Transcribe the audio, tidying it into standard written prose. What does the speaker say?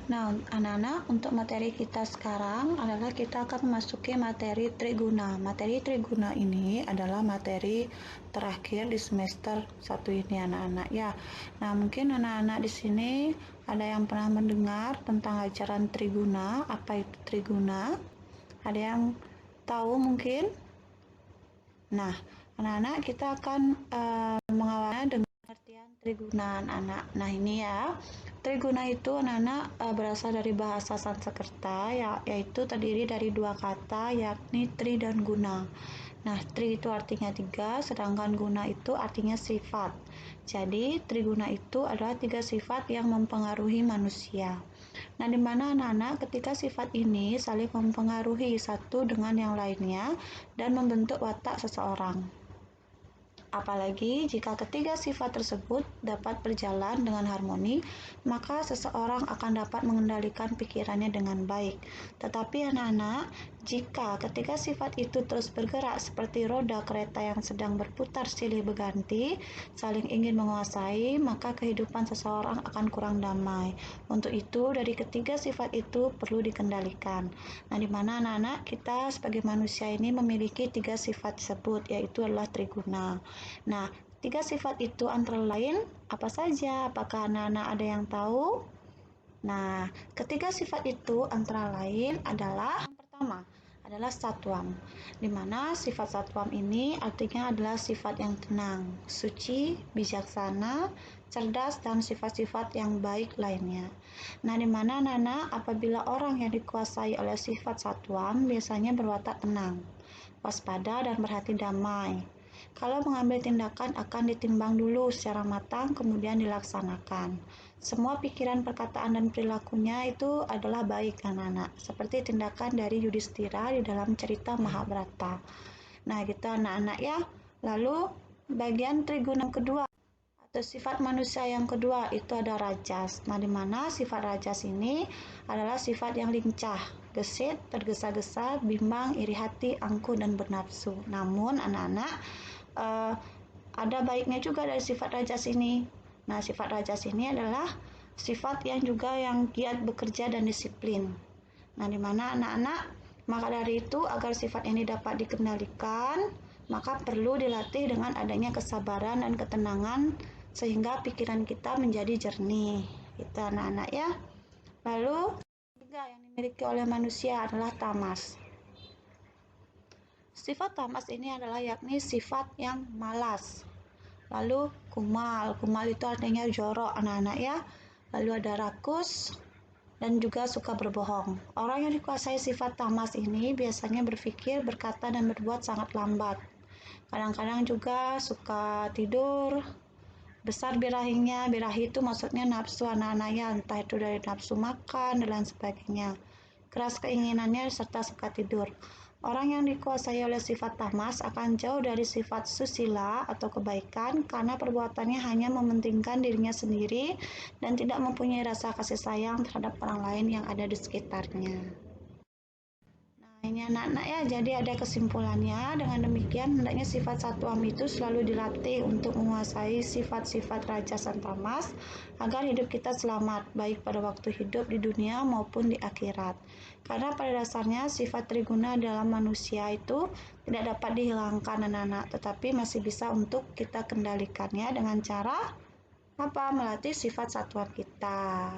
Nah, anak-anak, untuk materi kita sekarang adalah kita akan memasuki materi triguna. Materi triguna ini adalah materi terakhir di semester 1 ini, anak-anak ya. Nah, mungkin anak-anak di sini ada yang pernah mendengar tentang ajaran triguna. Apa itu triguna? Ada yang tahu mungkin? Nah, anak-anak, kita akan mengawalnya dengan artian triguna, anak-anak. Nah, ini ya. Triguna itu anak-anak berasal dari bahasa Sanskerta, yaitu terdiri dari dua kata, yakni tri dan guna. Nah, tri itu artinya 3, sedangkan guna itu artinya sifat. Jadi, triguna itu adalah 3 sifat yang mempengaruhi manusia. Nah, di mana anak-anak ketika sifat ini saling mempengaruhi satu dengan yang lainnya dan membentuk watak seseorang. Apalagi jika ketiga sifat tersebut dapat berjalan dengan harmoni, maka seseorang akan dapat mengendalikan pikirannya dengan baik. Tetapi anak-anak, jika ketiga sifat itu terus bergerak seperti roda kereta yang sedang berputar silih berganti, saling ingin menguasai, maka kehidupan seseorang akan kurang damai. Untuk itu, dari ketiga sifat itu perlu dikendalikan. Nah, di mana anak-anak kita sebagai manusia ini memiliki 3 sifat tersebut, yaitu adalah triguna. Nah, 3 sifat itu antara lain apa saja? Apakah anak-anak ada yang tahu? Nah, ketiga sifat itu antara lain adalah yang pertama adalah satwam, di mana sifat satwam ini artinya adalah sifat yang tenang, suci, bijaksana, cerdas, dan sifat-sifat yang baik lainnya. Nah, di mana anak-anak apabila orang yang dikuasai oleh sifat satwam biasanya berwatak tenang, waspada, dan berhati damai. Kalau mengambil tindakan akan ditimbang dulu secara matang, kemudian dilaksanakan. Semua pikiran, perkataan, dan perilakunya itu adalah baik, anak-anak. Seperti tindakan dari Yudhistira di dalam cerita Mahabharata. Nah, gitu anak-anak ya. Lalu, bagian triguna kedua atau sifat manusia yang kedua itu ada rajas. Nah, di mana sifat rajas ini adalah sifat yang lincah, gesit, tergesa-gesa, bimbang, iri hati, angkuh, dan bernafsu. Namun, anak-anak, ada baiknya juga dari sifat rajas ini. Nah, sifat rajas ini adalah sifat yang juga yang giat bekerja dan disiplin. Nah, di mana anak-anak, maka dari itu agar sifat ini dapat dikendalikan, maka perlu dilatih dengan adanya kesabaran dan ketenangan sehingga pikiran kita menjadi jernih. Itu anak-anak ya. Lalu, ketiga yang dimiliki oleh manusia adalah tamas. Sifat tamas ini adalah yakni sifat yang malas. Lalu kumal itu artinya jorok, anak-anak ya. Lalu ada rakus dan juga suka berbohong. Orang yang dikuasai sifat tamas ini biasanya berpikir, berkata, dan berbuat sangat lambat. Kadang-kadang juga suka tidur, besar birahinya. Birahi itu maksudnya nafsu, anak-anak ya, entah itu dari nafsu makan dan lain sebagainya. Keras keinginannya serta suka tidur. Orang yang dikuasai oleh sifat tamas akan jauh dari sifat susila atau kebaikan karena perbuatannya hanya mementingkan dirinya sendiri dan tidak mempunyai rasa kasih sayang terhadap orang lain yang ada di sekitarnya. Nah, ini anak-anak ya, jadi ada kesimpulannya. Dengan demikian, hendaknya sifat satwam itu selalu dilatih untuk menguasai sifat-sifat rajas dan tamas agar hidup kita selamat, baik pada waktu hidup di dunia maupun di akhirat. Karena pada dasarnya sifat triguna dalam manusia itu tidak dapat dihilangkan, anak-anak, tetapi masih bisa untuk kita kendalikannya dengan cara apa? Melatih sifat satwam kita.